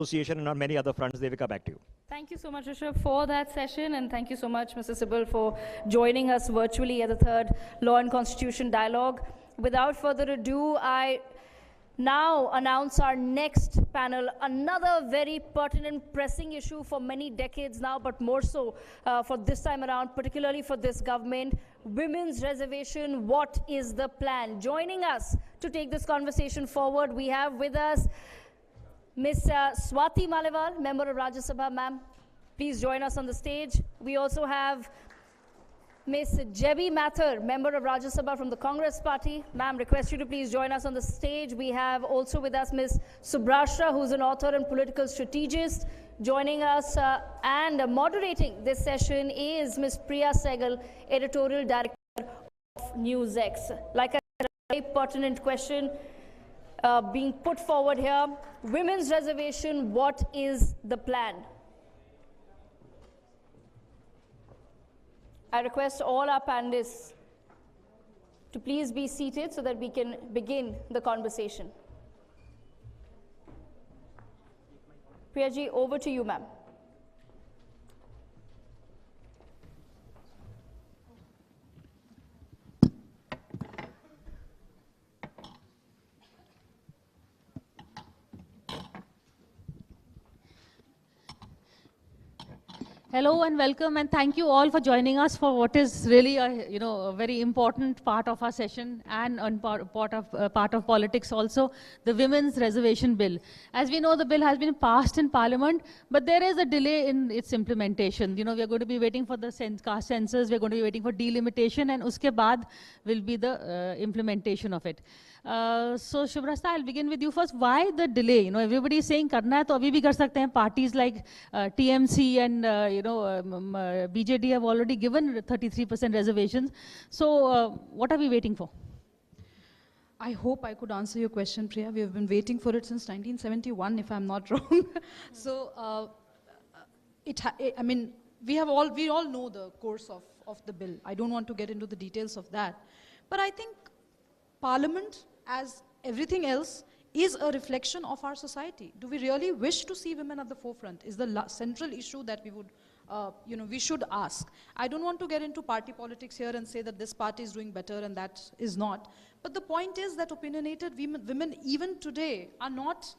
Association and on many other fronts. Devika, back to you. Thank you so much, Rishabh, for that session, and thank you so much, Mr. Sibal, for joining us virtually at the third Law and Constitution Dialogue. Without further ado, I now announce our next panel, another very pertinent, pressing issue for many decades now, but more so for this time around, particularly for this government. Women's reservation, what is the plan? Joining us to take this conversation forward, we have with us Ms. Swati Maliwal, Member of Rajya Sabha. Ma'am, please join us on the stage. We also have Ms. Jebi Mathur, Member of Rajya Sabha from the Congress Party. Ma'am, request you to please join us on the stage. We have also with us Ms. Subrashra, who's an author and political strategist. Joining us and moderating this session is Ms. Priya Sehgal, Editorial Director of NewsX. Like I said, a very pertinent question being put forward here. Women's reservation, what is the plan? I request all our panelists to please be seated so that we can begin the conversation. Priyaji, over to you, ma'am. Hello and welcome, and thank you all for joining us for what is really a very important part of our session and part of politics also, the Women's Reservation Bill. As we know, the bill has been passed in Parliament, but there is a delay in its implementation. We are going to be waiting for the caste census, we are going to be waiting for delimitation, and uske baad will be the implementation of it. So Shubrasta, I'll begin with you first. Why the delay? Everybody is saying karna hai to abhi bhi kar sakte hain. Parties like TMC and BJD have already given 33% reservations. So what are we waiting for? I hope I could answer your question, Priya. We have been waiting for it since 1971, if I'm not wrong. So we all know the course of the bill. I don't want to get into the details of that. But I think Parliament, as everything else, is a reflection of our society. Do we really wish to see women at the forefront? Is the central issue that we would, we should ask. I don't want to get into party politics here and say that this party is doing better and that is not. But the point is that opinionated women even today are not,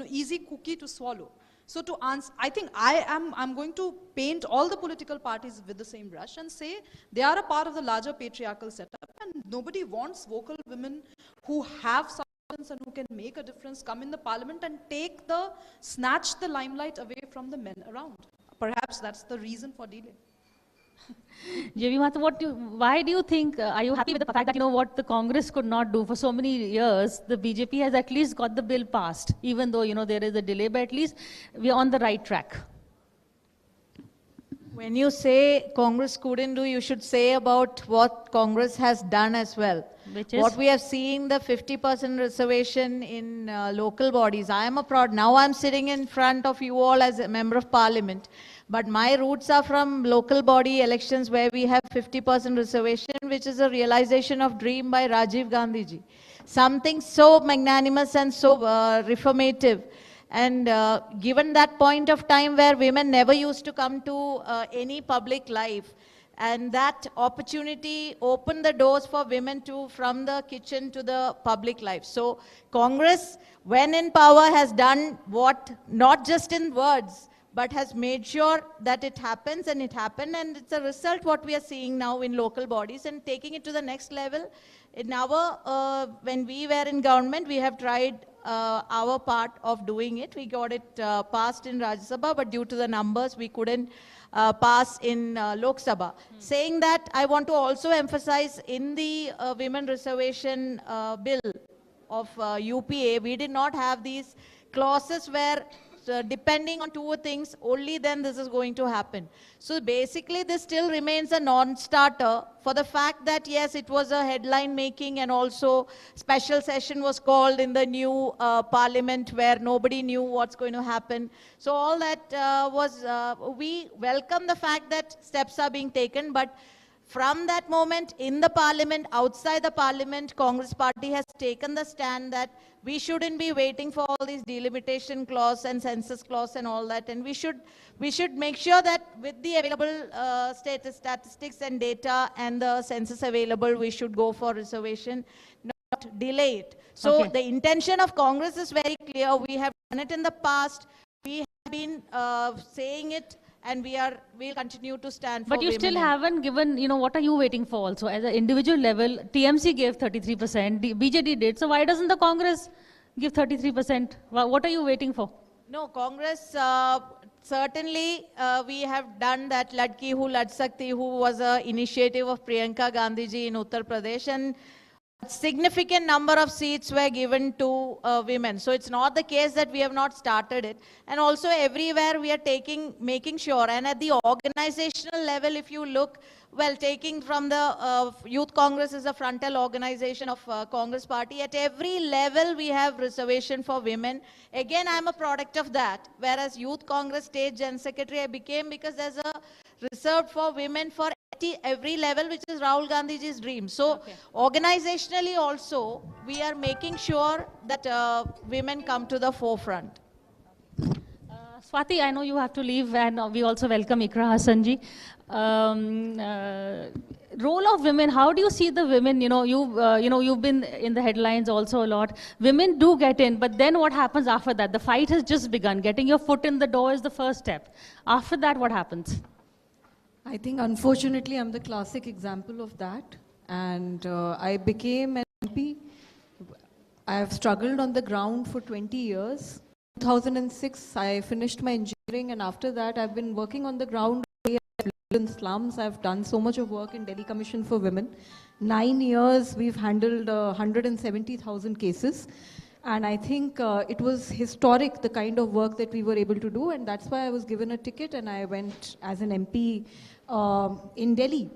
easy cookie to swallow. So to answer, I think I'm going to paint all the political parties with the same brush and say they are a part of the larger patriarchal setup, and nobody wants vocal women who have substance and who can make a difference come in the Parliament and snatch the limelight away from the men around. Perhaps that's the reason for delay. Jebi Mathur, why do you think, are you happy with the fact that, what the Congress could not do for so many years, the BJP has at least got the bill passed, even though, there is a delay, but at least we are on the right track? When you say Congress couldn't do, you should say about what Congress has done as well. Which is? What we have seen, the 50% reservation in local bodies. Now I'm sitting in front of you all as a member of Parliament. But my roots are from local body elections where we have 50% reservation, which is a realization of dream by Rajiv Gandhi ji. Something so magnanimous and so reformative. And given that point of time where women never used to come to any public life, and that opportunity opened the doors for women from the kitchen to the public life. So Congress, when in power, has done what, not just in words, but has made sure that it happens, and it happened, and it's a result what we are seeing now in local bodies and taking it to the next level. In our, when we were in government, we have tried our part of doing it. We got it passed in Rajya Sabha, but due to the numbers, we couldn't pass in Lok Sabha. Saying that, I want to also emphasize in the women reservation bill of UPA, we did not have these clauses where depending on two things, only then this is going to happen. So basically, this still remains a non-starter for the fact that, yes, it was a headline making, and also special session was called in the new parliament where nobody knew what's going to happen. So all that we welcome the fact that steps are being taken, but From that moment, in the parliament, outside the parliament, Congress party has taken the stand that we shouldn't be waiting for all these delimitation clause and census clause and all that. And we should make sure that with the available statistics and data and the census available, we should go for reservation, not delay it. So the intention of Congress is very clear. We have done it in the past. We have been saying it, and we'll continue to stand for But you women. still haven't given, what are you waiting for also? As an individual level, TMC gave 33%, BJD did, so why doesn't the Congress give 33%? What are you waiting for? No, Congress, certainly we have done that Ladki Hu Lad Sakti, who was an initiative of Priyanka Gandhi ji in Uttar Pradesh, and a significant number of seats were given to women. So it's not the case that we have not started it. And also everywhere we are making sure, and at the organizational level, if you look, well, taking from the Youth Congress is a frontal organization of Congress party. At every level, we have reservation for women. Again, I'm a product of that. Whereas Youth Congress State General Secretary I became because there's a reserved for women for every level, which is Rahul Gandhiji's dream. So organizationally also, we are making sure that women come to the forefront. Swati, I know you have to leave, and we also welcome Ikra Hassanji. Role of women, how do you see the women? You've been in the headlines also a lot. Women do get in, but then what happens after that? The fight has just begun. Getting your foot in the door is the first step. After that, what happens? I think, unfortunately, I'm the classic example of that. And I became an MP. I have struggled on the ground for 20 years. 2006, I finished my engineering, and after that, I've been working on the ground in slums. I've done so much of work in Delhi Commission for Women. 9 years, we've handled 170,000 cases. And I think it was historic, the kind of work that we were able to do, and that's why I was given a ticket and I went as an MP in Delhi.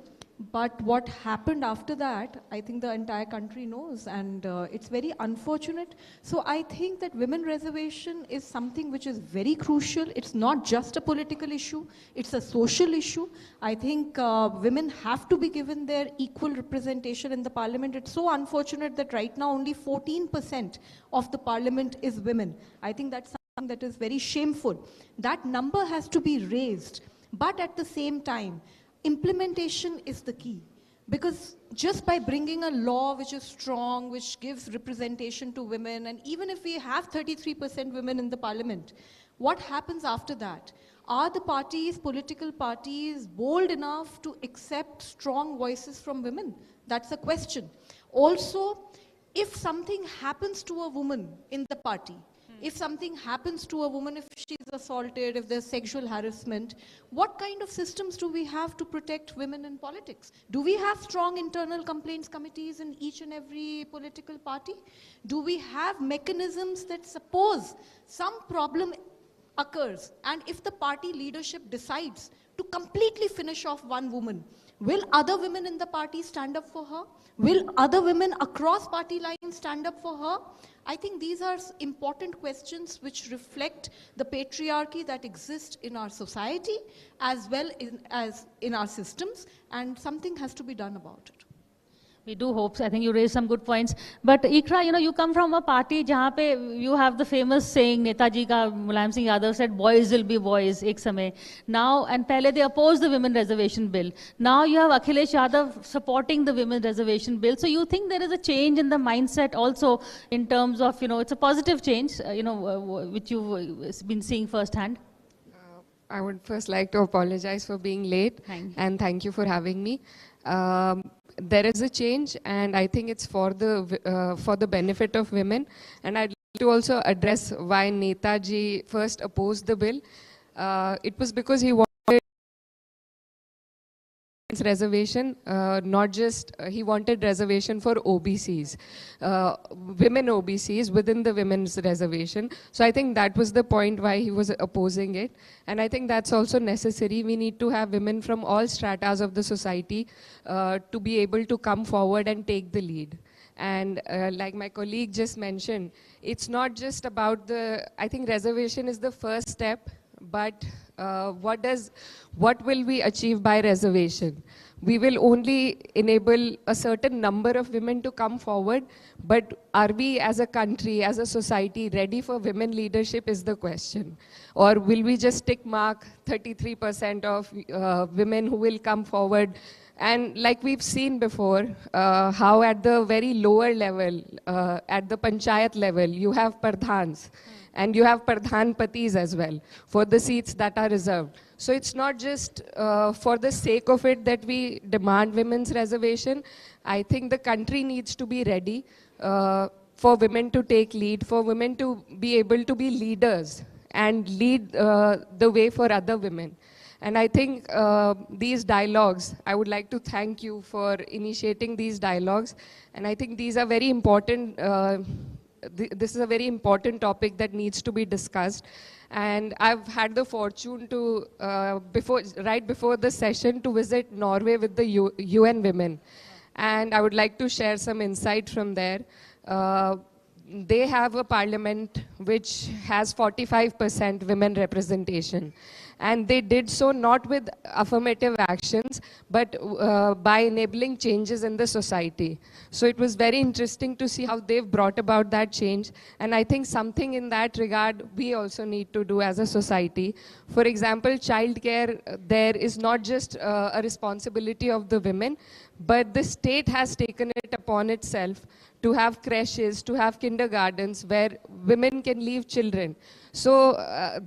But what happened after that, I think the entire country knows, and it's very unfortunate. So I think that women reservation is something which is very crucial. It's not just a political issue, it's a social issue. I think women have to be given their equal representation in the parliament. It's so unfortunate that right now only 14% of the parliament is women. I think that's something that is very shameful. That number has to be raised, but at the same time, implementation is the key, because just by bringing a law which is strong, which gives representation to women, and even if we have 33% women in the parliament, what happens after that? Are the parties, political parties, bold enough to accept strong voices from women? That's a question. Also, if something happens to a woman in the party, if something happens to a woman, if she's assaulted, if there's sexual harassment, what kind of systems do we have to protect women in politics? Do we have strong internal complaints committees in each and every political party? Do we have mechanisms that suppose some problem occurs, and if the party leadership decides to completely finish off one woman, will other women in the party stand up for her? Will other women across party lines stand up for her? I think these are important questions which reflect the patriarchy that exists in our society as well as in our systems, and something has to be done about it. We do hope so. I think you raised some good points. But Ikra, you come from a party jahan pe you have the famous saying, Netaji ka Mulayam Singh Yadav said, boys will be boys, ek samay. Now, and pehle they opposed the women reservation bill. Now you have Akhilesh Yadav supporting the women reservation bill. So you think there is a change in the mindset also in terms of, it's a positive change, which you've been seeing firsthand? I would first like to apologize for being late. And thank you for having me. There is a change, and I think it's for the benefit of women. And I'd like to also address why Netaji first opposed the bill. It was because he wanted reservation, not just, he wanted reservation for OBCs, women OBCs within the women's reservation. So I think that was the point why he was opposing it. And I think that's also necessary. We need to have women from all stratas of the society to be able to come forward and take the lead. And like my colleague just mentioned, it's not just about I think reservation is the first step, but what will we achieve by reservation? we will only enable a certain number of women to come forward. But are we as a country, as a society, ready for women leadership is the question. Or will we just tick mark 33% of women who will come forward? And like we've seen before, how at the very lower level, at the panchayat level, you have pradhans. And you have pradhan patis as well for the seats that are reserved. So it's not just for the sake of it that we demand women's reservation. I think the country needs to be ready for women to take lead, for women to be able to be leaders and lead the way for other women. And I think these dialogues, I would like to thank you for initiating these dialogues. And I think these are very important. This is a very important topic that needs to be discussed. And I've had the fortune to, right before the session, to visit Norway with the UN Women. And I would like to share some insight from there. They have a parliament which has 45% women representation. And they did so not with affirmative actions, but by enabling changes in the society. So it was very interesting to see how they've brought about that change. And I think something in that regard we also need to do as a society. For example, childcare there is not just a responsibility of the women, but the state has taken it upon itself to have creches, to have kindergartens where women can leave children. So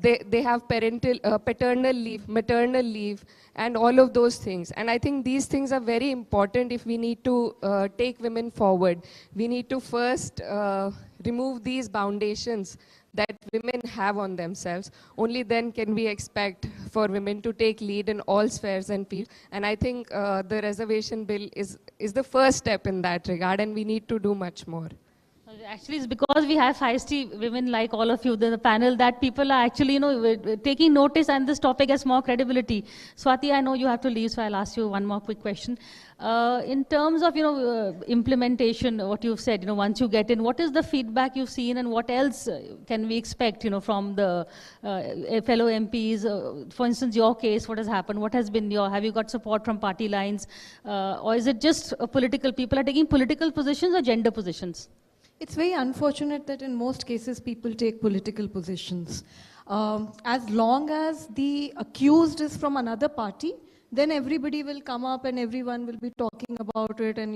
they have paternal leave, maternal leave, and all of those things. And I think these things are very important if we need to take women forward. We need to first remove these foundations that women have on themselves. Only then can we expect for women to take lead in all spheres and fields. And I think the reservation bill is the first step in that regard, and we need to do much more. Actually, it's because we have feisty women like all of you in the panel that people are actually, taking notice, and this topic has more credibility. Swati, I know you have to leave, so I'll ask you one more quick question. In terms of, implementation, what you've said, once you get in, what is the feedback you've seen, and what else can we expect, from the fellow MPs? For instance, your case, what has happened? What has been have you got support from party lines? Or is it just people are taking political positions or gender positions? It's very unfortunate that in most cases people take political positions. As long as the accused is from another party, then everybody will come up and everyone will be talking about it and,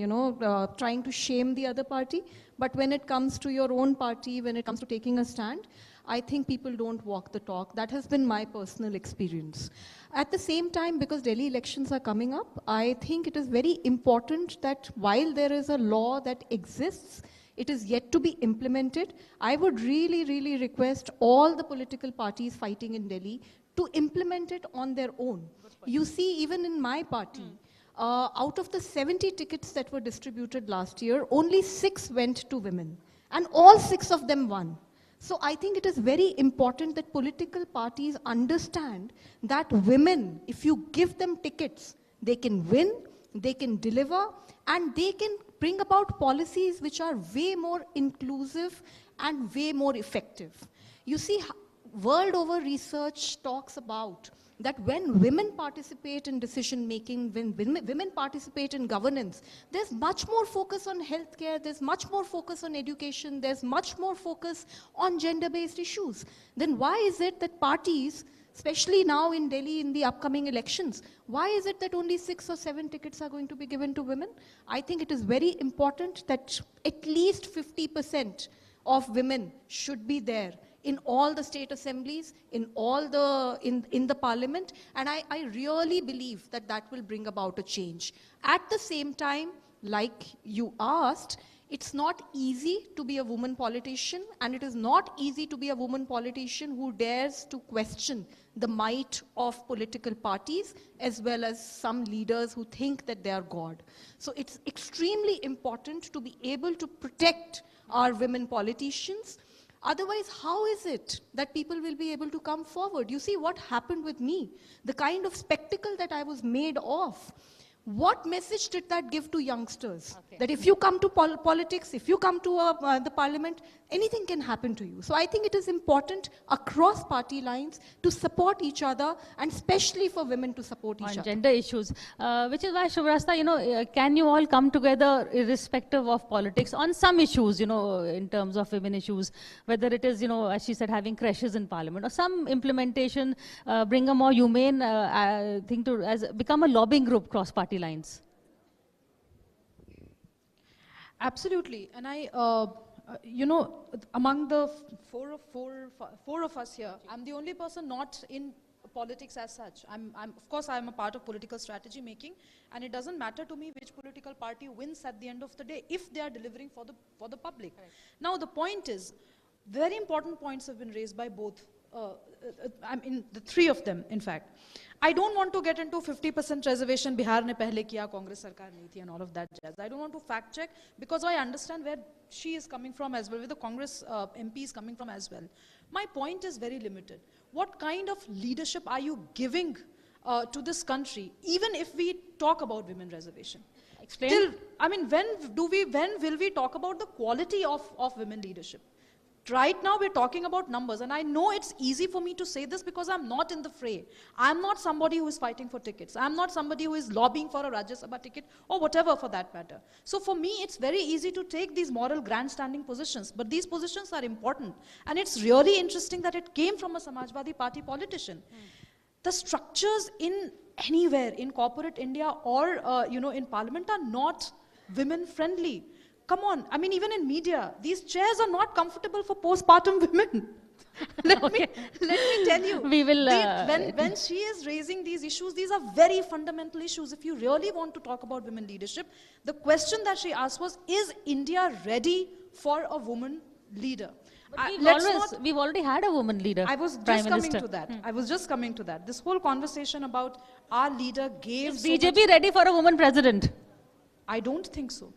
trying to shame the other party. But when it comes to your own party, when it comes to taking a stand, I think people don't walk the talk. That has been my personal experience. At the same time, because Delhi elections are coming up, I think it is very important that while there is a law that exists, it is yet to be implemented. I would really, really request all the political parties fighting in Delhi to implement it on their own. You see, even in my party, out of the 70 tickets that were distributed last year, only 6 went to women. And all 6 of them won. So I think it is very important that political parties understand that women, if you give them tickets, they can win, they can deliver, and they can bring about policies which are way more inclusive and way more effective. You see, world over research talks about that when women participate in decision making, when women participate in governance, there's much more focus on healthcare, there's much more focus on education, there's much more focus on gender-based issues. Then why is it that parties, especially now in Delhi in the upcoming elections, why is it that only 6 or 7 tickets are going to be given to women? I think it is very important that at least 50% of women should be there in all the state assemblies, in all the, in the parliament, and I really believe that that will bring about a change. At the same time, like you asked, it's not easy to be a woman politician, and it is not easy to be a woman politician who dares to question the might of political parties, as well as some leaders who think that they are God. So it's extremely important to be able to protect our women politicians. Otherwise, how is it that people will be able to come forward? You see what happened with me, the kind of spectacle that I was made of. What message did that give to youngsters? That if you come to politics, if you come to the parliament, anything can happen to you. So I think it is important across party lines to support each other, and especially for women to support each on other. gender issues, which is why, Shuvrasta, can you all come together irrespective of politics on some issues, in terms of women issues, whether it is, as she said, having creches in parliament or some implementation, bring a more humane thing to become a lobbying group cross party lines. Absolutely. And among the four of us here, I'm the only person not in politics as such. Of course, I'm a part of political strategy making, and it doesn't matter to me which political party wins at the end of the day if they are delivering for the public. Correct. Now, the point is, very important points have been raised by both. The three of them, in fact. I don't want to get into 50% reservation, Bihar ne pehle kiya, Congress sarkar nahi thi, and all of that jazz. I don't want to fact check because I understand where she is coming from as well, where the Congress MP is coming from as well. My point is very limited. What kind of leadership are you giving to this country, even if we talk about women reservation? Explain. Still, when will we talk about the quality of women leadership? Right now we're talking about numbers, and I know it's easy for me to say this because I'm not in the fray. I'm not somebody who is fighting for tickets. I'm not somebody who is lobbying for a Rajya Sabha ticket or whatever for that matter. So for me, it's very easy to take these moral grandstanding positions, but these positions are important. And it's really interesting that it came from a Samajwadi Party politician. The structures in anywhere, in corporate India or in parliament are not women friendly. Come on, even in media, these chairs are not comfortable for postpartum women. let me tell you. We will. When she is raising these issues, these are very fundamental issues. If you really want to talk about women leadership, the question that she asked was, is India ready for a woman leader? We've already had a woman leader. I was just coming to that. I was just coming to that. This whole conversation about our leader gave. Is BJP ready for a woman president? I don't think so.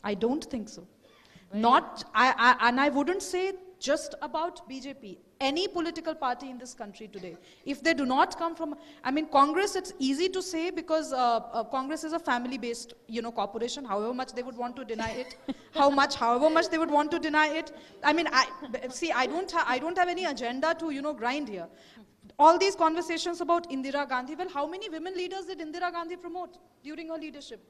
I don't think so. And I wouldn't say just about BJP. Any political party in this country today, if they do not come from, Congress, it's easy to say because Congress is a family-based, corporation. However much they would want to deny it, however much they would want to deny it. I don't have any agenda to grind here. All these conversations about Indira Gandhi, well, how many women leaders did Indira Gandhi promote during her leadership?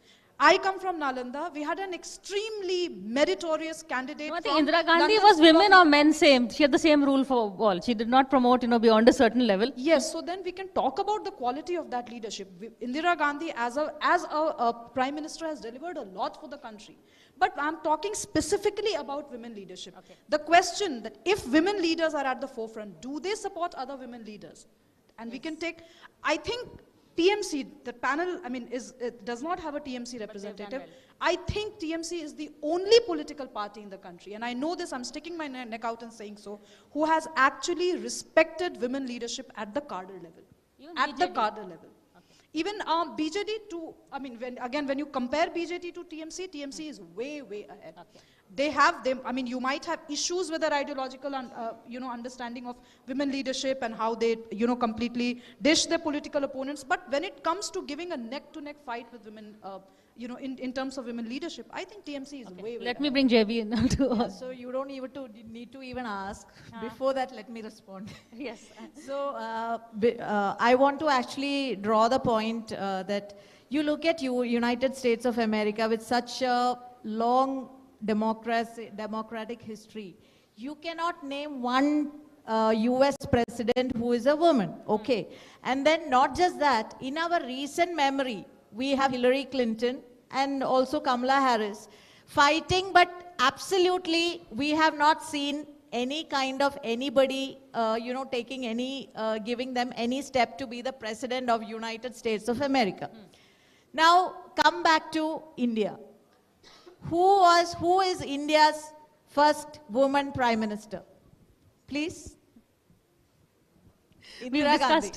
I come from Nalanda. We had an extremely meritorious candidate. I think Indira Gandhi was women or men same. She had the same rule for all. She did not promote, beyond a certain level. Yes, so then we can talk about the quality of that leadership. Indira Gandhi, as a prime minister, has delivered a lot for the country. But I'm talking specifically about women leadership. Okay. The question that if women leaders are at the forefront, do they support other women leaders? And we can take, I think, TMC, the panel, does not have a TMC representative. I think TMC is the only political party in the country, and I know this, I'm sticking my neck out and saying so, who has actually respected women leadership at the cadre level. At the cadre level. Okay. Even BJD to, when you compare BJD to TMC, TMC is way, way ahead. Okay. They have them. You might have issues with their ideological, understanding of women leadership and how they, completely dish their political opponents. But when it comes to giving a neck-to-neck fight with women, in terms of women leadership, I think TMC is way, way Let me bring JB now to. Yeah, so you don't even need to even ask. Before that, let me respond. Yes. So I want to actually draw the point that you look at United States of America with such a long democratic history. You cannot name one US president who is a woman, okay? And then not just that, in our recent memory, we have Hillary Clinton and also Kamala Harris fighting, but absolutely we have not seen any kind of anybody, taking any, giving them any step to be the president of United States of America. Now, come back to India. Who is India's first woman prime minister? Please. Indira Gandhi.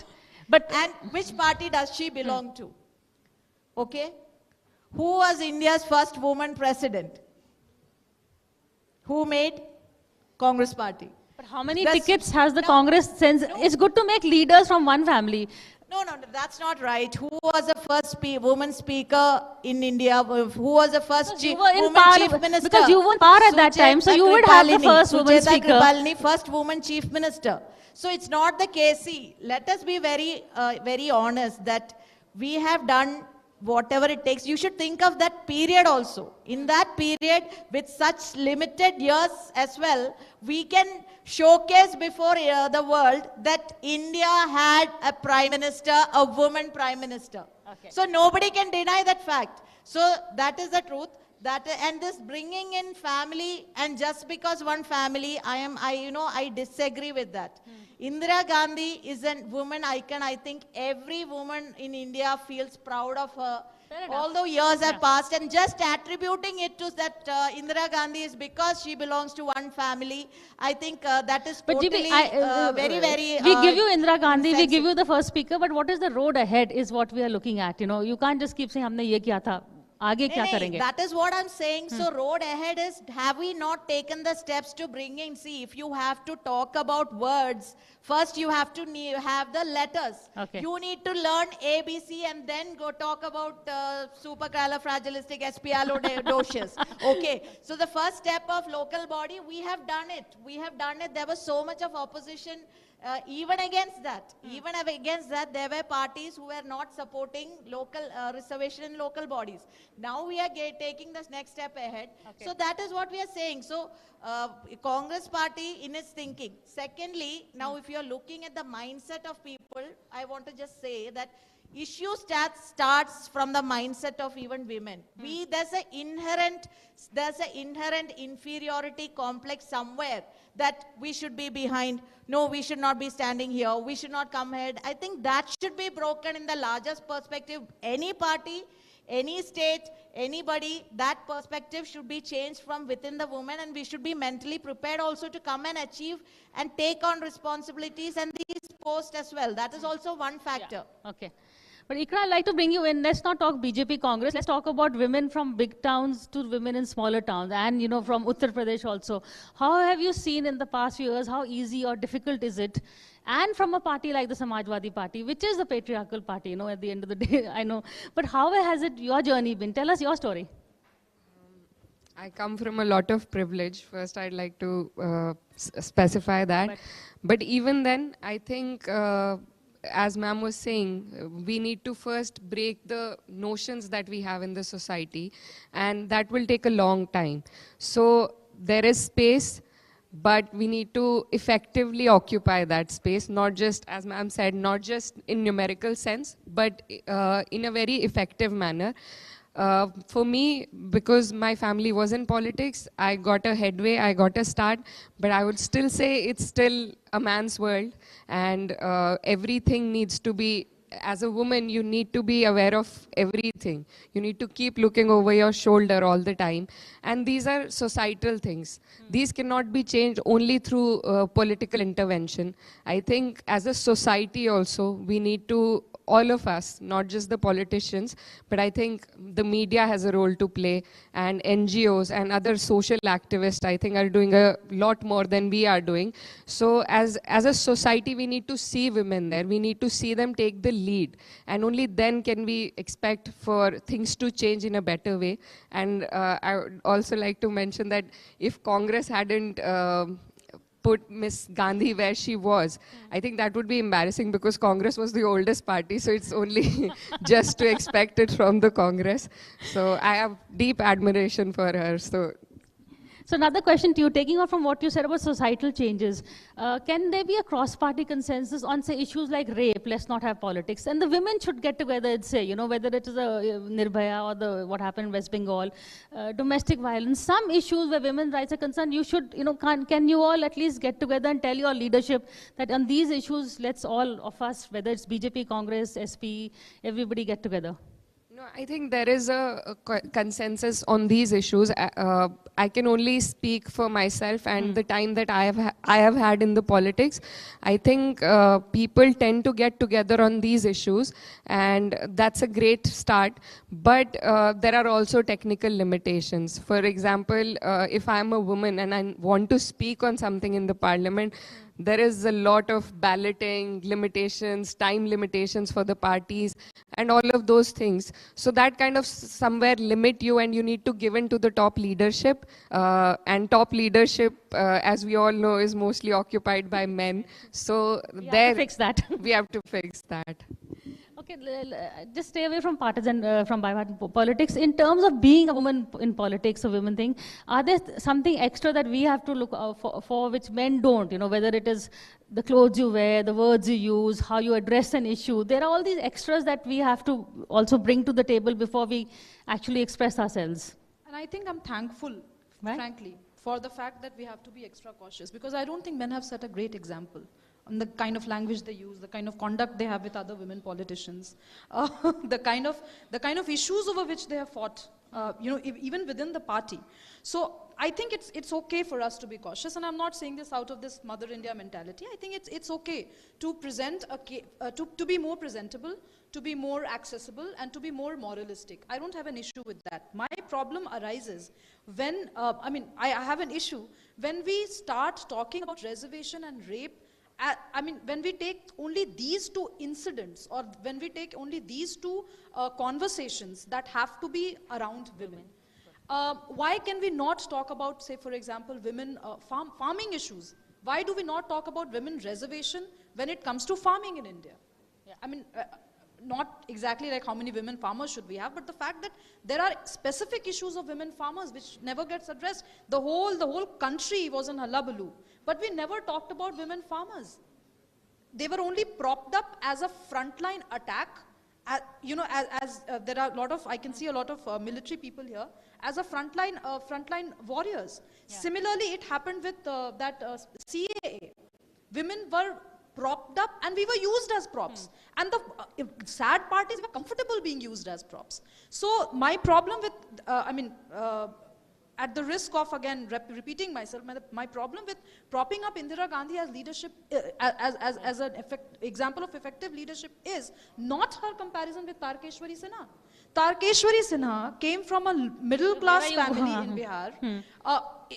And which party does she belong to? Okay. Who was India's first woman president? Who made? Congress party. But how many tickets has the Congress since? It's good to make leaders from one family. No, that's not right. Who was the first woman speaker in India? Who was the first woman chief minister? Because you were in power at that time, so you would have the first woman speaker. Kripalani, first woman chief minister. So it's not the case. See, let us be very honest that we have done whatever it takes. You should think of that period also. In that period, with such limited years as well, we can showcase before the world that India had a prime minister, a woman prime minister. Okay. So nobody can deny that fact. So that is the truth. And this bringing in family, and just because one family, I disagree with that. Indira Gandhi is a woman icon. I think every woman in India feels proud of her. Although years have passed, and just attributing it to that Indira Gandhi is because she belongs to one family, I think that is totally very. We give you Indira Gandhi, we give you the first speaker, but what is the road ahead is what we are looking at. You know, you can't just keep saying, "Humne ye kiya tha." That is what I'm saying. So road ahead is, have we not taken the steps to bring in? See, if you have to talk about words, first you have to have the letters. Okay. You need to learn ABC and then go talk about supercalifragilisticexpialidocious. Okay. So the first step of local body, we have done it. There was so much of opposition. Even against that, there were parties who were not supporting local reservation in local bodies. Now we are taking this next step ahead. Okay. So that is what we are saying. So Congress party in its thinking. Secondly, now if you are looking at the mindset of people, I want to just say that issue starts from the mindset of even women. There's an inherent inferiority complex somewhere that we should be behind. No, we should not be standing here. We should not come ahead. I think that should be broken in the largest perspective. Any party, any state, anybody, that perspective should be changed from within the woman, and we should be mentally prepared also to come and achieve and take on responsibilities and these posts as well. That is also one factor. Yeah. Okay. But Ikra, I'd like to bring you in. Let's not talk BJP Congress. Let's talk about women from big towns to women in smaller towns, and from Uttar Pradesh also. How have you seen in the past few years, how easy or difficult is it? And from a party like the Samajwadi Party, which is the patriarchal party, at the end of the day, I know. But how has your journey been? Tell us your story. I come from a lot of privilege. First, I'd like to specify that. But even then, I think, as ma'am was saying, we need to first break the notions that we have in the society, and that will take a long time. So there is space, but we need to effectively occupy that space, not just, as ma'am said, not just in numerical sense, but in a very effective manner. For me, because my family was in politics, I got a headway, I got a start, but I would still say it's still a man's world, and everything needs to be, as a woman, you need to be aware of everything. You need to keep looking over your shoulder all the time. And these are societal things. These cannot be changed only through political intervention. I think as a society also, we need to, all of us, not just the politicians, but I think the media has a role to play, and NGOs and other social activists, I think, are doing a lot more than we are doing. So as a society, we need to see women there. We need to see them take the lead, and only then can we expect for things to change in a better way. And I would also like to mention that if Congress hadn't put Miss Gandhi where she was, I think that would be embarrassing, because Congress was the oldest party, so it's only just to expect it from the Congress. So I have deep admiration for her. So another question to you, taking off from what you said about societal changes, can there be a cross-party consensus on, say, issues like rape, let's not have politics, and the women should get together and say, whether it is a Nirbhaya or what happened in West Bengal, domestic violence, some issues where women's rights are concerned, you should, can you all at least get together and tell your leadership that on these issues, let's all of us, whether it's BJP, Congress, SP, everybody get together? No, I think there is a consensus on these issues. I can only speak for myself and the time that I have had in the politics. I think people tend to get together on these issues, and that's a great start. But there are also technical limitations. For example, if I'm a woman and I want to speak on something in the parliament, there is a lot of balloting limitations, time limitations for the parties, and all of those things. So that kind of somewhere limit you, and you need to give in to the top leadership. And top leadership, as we all know, is mostly occupied by men. So We have there to fix that. we have to fix that. Okay, just stay away from partisan, from bipartisan politics. In terms of being a woman in politics, a women thing, are there something extra that we have to look for which men don't? You know, whether it is the clothes you wear, the words you use, how you address an issue. There are all these extras that we have to also bring to the table before we actually express ourselves. And I think I'm thankful, Right. frankly, for the fact that we have to be extra cautious, because I don't think men have set a great example on the kind of language they use, the kind of conduct they have with other women politicians, the kind of issues over which they have fought, even within the party. So I think it's okay for us to be cautious, and I'm not saying this out of this Mother India mentality. I think it's okay to present to be more presentable, to be more accessible, and to be more moralistic. I don't have an issue with that. My problem arises when, I have an issue when we start talking about reservation and rape. When we take only these two incidents, or when we take only these two conversations that have to be around women, why can we not talk about, say, for example, women farming issues? Why do we not talk about women reservation when it comes to farming in India? Yeah. Not exactly like how many women farmers should we have, but the fact that there are specific issues of women farmers which never gets addressed. The whole country was in hullabaloo, but we never talked about women farmers. They were only propped up as a frontline attack. There are a lot of, I can see a lot of military people here as a frontline warriors. Yeah. Similarly, it happened with CAA. Women were propped up, and we were used as props. And the sad part is we were comfortable being used as props. So my problem with, at the risk of again repeating myself, my problem with propping up Indira Gandhi as leadership, as an example of effective leadership, is not her comparison with Tarkeshwari Sinha. Tarkeshwari Sinha came from a middle class family in Bihar,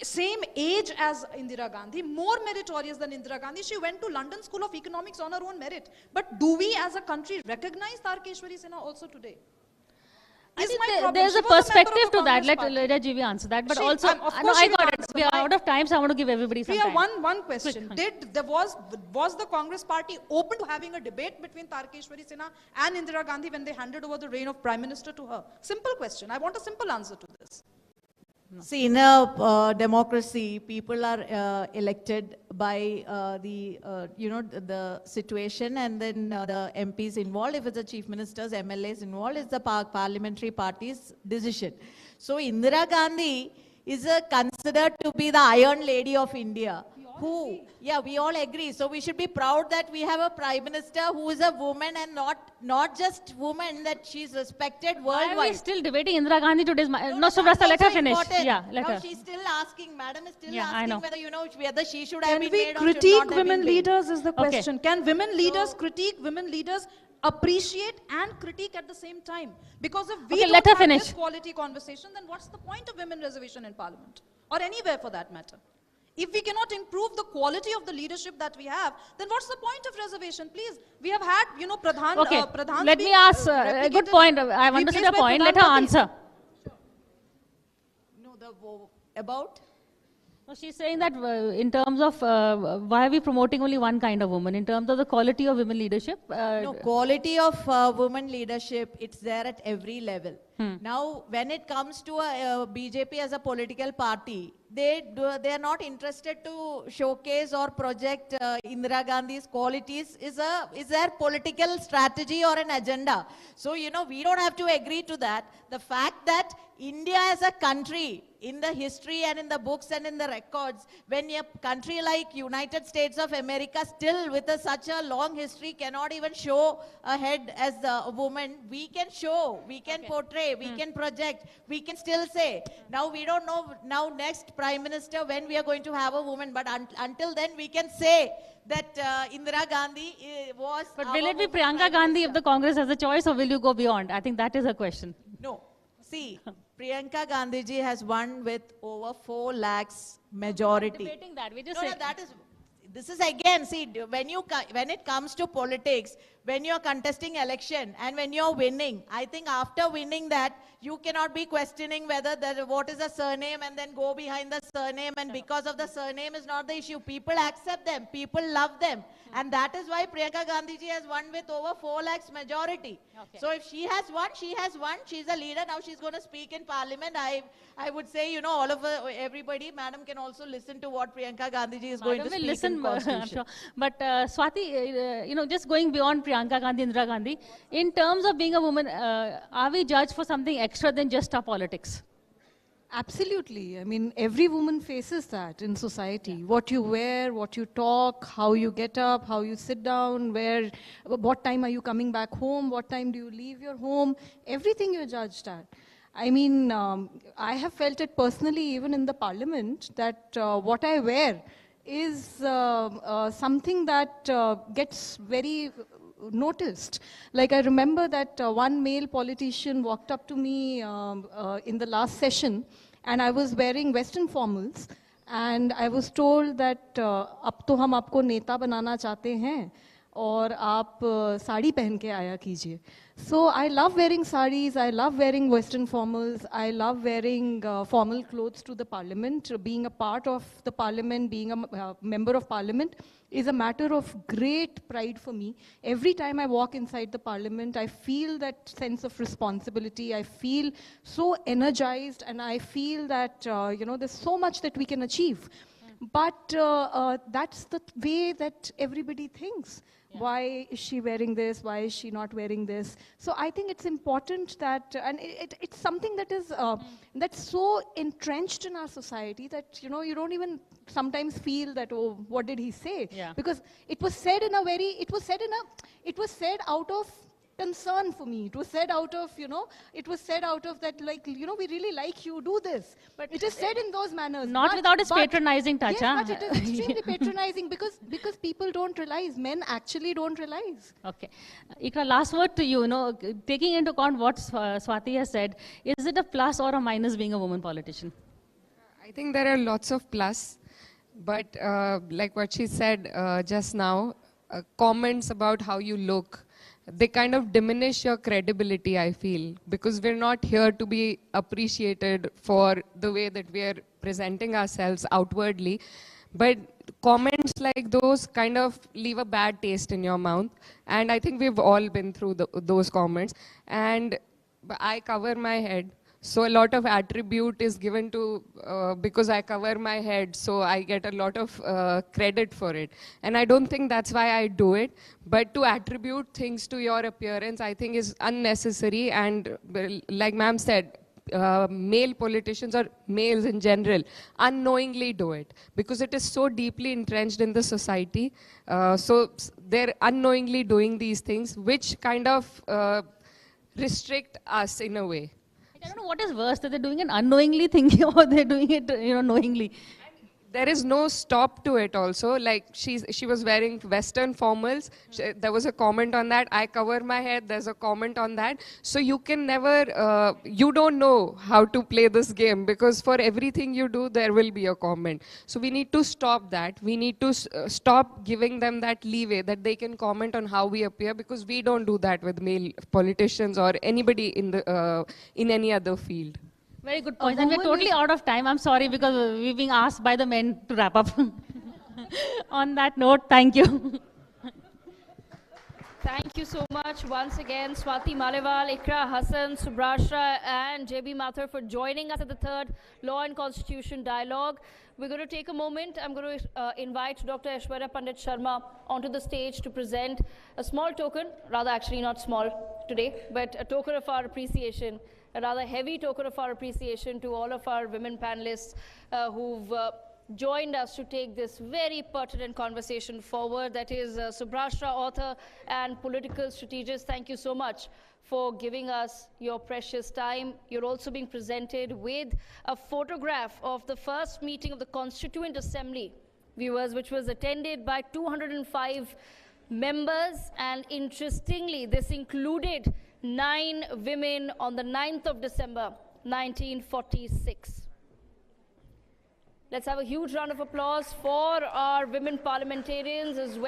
same age as Indira Gandhi, more meritorious than Indira Gandhi. She went to London School of Economics on her own merit. But do we as a country recognize Tarkeshwari Sinha also today? I think there's a perspective to that. Let GV answer that. But also, I got it. We are out of time, so I want to give everybody some time. One question. Was the Congress party open to having a debate between Tarkeshwari Sinha and Indira Gandhi when they handed over the reign of Prime Minister to her? Simple question. I want a simple answer to this. No. See, in a democracy, people are elected by the situation, and then the MPs involved. If it's the chief ministers, MLAs involved, it's the parliamentary party's decision. So Indira Gandhi is considered to be the Iron Lady of India. We all agree. So we should be proud that we have a prime minister who is a woman, and not just woman, that she's respected worldwide. Why are we still debating Indira Gandhi today? No, Subrata, let her finish. Yeah, let her. She's still asking, madam is still asking whether she should have been made or should not have been made. Can we critique women leaders is the question. Can women leaders critique women leaders? Appreciate and critique at the same time. Because if we don't have this quality conversation, then what's the point of women reservation in parliament? Or anywhere for that matter? If we cannot improve the quality of the leadership that we have, then what's the point of reservation? Please, we have had, Pradhan. Okay, let me ask a good point. I've understood your point. Let her answer. No, about? No, she's saying that in terms of why are we promoting only one kind of woman? In terms of the quality of women leadership? No, quality of women leadership, it's there at every level. Now, when it comes to BJP as a political party, they are not interested to showcase or project Indira Gandhi's qualities is their political strategy or an agenda. So, you know, we don't have to agree to that. The fact that India as a country, in the history and in the books and in the records, when a country like United States of America still with such a long history cannot even show a head as a woman, we can show, we can portray, we can project, we can still say. Now we don't know now next Prime Minister when we are going to have a woman, but until then we can say that Indira Gandhi was. But will it be Priyanka Gandhi if the Congress has a choice, or will you go beyond? I think that is a question. No. See, Priyanka Gandhi ji has won with over 4 lakhs majority. We're debating that. We just say this is again, see, when it comes to politics, when you're contesting election and when you're winning, I think after winning that, you cannot be questioning whether what is the surname and then go behind the surname, and because of the surname is not the issue. People accept them, people love them. And that is why Priyanka Gandhi ji has won with over 4 lakhs majority. So if she has won, she has won. She's a leader. Now she's going to speak in parliament. I would say, you know, all of everybody, madam can also listen to what Priyanka Gandhi ji is going to speak in Constitution. Sure. But Swati, you know, just going beyond Priyanka Gandhi, Indira Gandhi, in terms of being a woman, are we judged for something extra than just our politics? Absolutely. I mean, every woman faces that in society. What you wear, what you talk, how you get up, how you sit down, what time are you coming back home, what time do you leave your home, everything you're judged at. I mean, I have felt it personally even in the parliament that what I wear is something that gets very noticed. Like I remember that one male politician walked up to me in the last session, and I was wearing Western formals, and I was told that अब तो हम आपको नेता बनाना चाहते हैं और आप साड़ी पहन के आया कीजिए. So I love wearing saris, I love wearing Western formals, I love wearing formal clothes to the parliament. Being a part of the parliament, being a member of parliament is a matter of great pride for me. Every time I walk inside the parliament, I feel that sense of responsibility. I feel so energized, and I feel that, you know, there's so much that we can achieve. But that's the way that everybody thinks. Yeah. Why is she wearing this? Why is she not wearing this? So I think it's important that, and it's something that is that's so entrenched in our society that, you know, you don't even sometimes feel that, oh, what did he say? Yeah. Because it was said in a very, it was said out of concern for me. It was said out of, you know, it was said out of that, like, you know, we really like you, do this. But it is said in those manners. Not without its patronizing touch, yes, but it is extremely patronizing because people don't realize, men actually don't realize. Okay. Ikra, last word to you, you know, taking into account what Swati has said, is it a plus or a minus being a woman politician? I think there are lots of plus, but like what she said just now, comments about how you look, they kind of diminish your credibility, I feel, because we're not here to be appreciated for the way that we are presenting ourselves outwardly. But comments like those kind of leave a bad taste in your mouth. And I think we've all been through those comments. And I cover my head. So a lot of attribute is given to, because I cover my head, so I get a lot of credit for it. And I don't think that's why I do it. But to attribute things to your appearance, I think is unnecessary. And like ma'am said, male politicians or males in general unknowingly do it because it is so deeply entrenched in the society. So they're unknowingly doing these things, which kind of restrict us in a way. I don't know what is worse, that they're doing it unknowingly thinking or they're doing it, you know, knowingly. There is no stop to it also. Like she was wearing Western formals. There was a comment on that. I cover my head. There's a comment on that. So you can never, you don't know how to play this game because for everything you do, there will be a comment. So we need to stop that. We need to stop giving them that leeway that they can comment on how we appear because we don't do that with male politicians or anybody in any other field. Very good point. And we're totally out of time. I'm sorry because we're being asked by the men to wrap up. On that note, thank you. Thank you so much once again, Swati Maleval, Ikra Hassan, Subrashra, and JB Mathur for joining us at the third Law and Constitution Dialogue. We're going to take a moment. I'm going to invite Dr. Aishwarya Pandit Sharma onto the stage to present a small token, rather actually not small today, but a token of our appreciation, a rather heavy token of our appreciation to all of our women panelists who've joined us to take this very pertinent conversation forward. That is Subrashra, author and political strategist. Thank you so much for giving us your precious time. You're also being presented with a photograph of the first meeting of the Constituent Assembly, viewers, which was attended by 205 members, and interestingly, this included 9 women on the 9th of December, 1946. Let's have a huge round of applause for our women parliamentarians as well.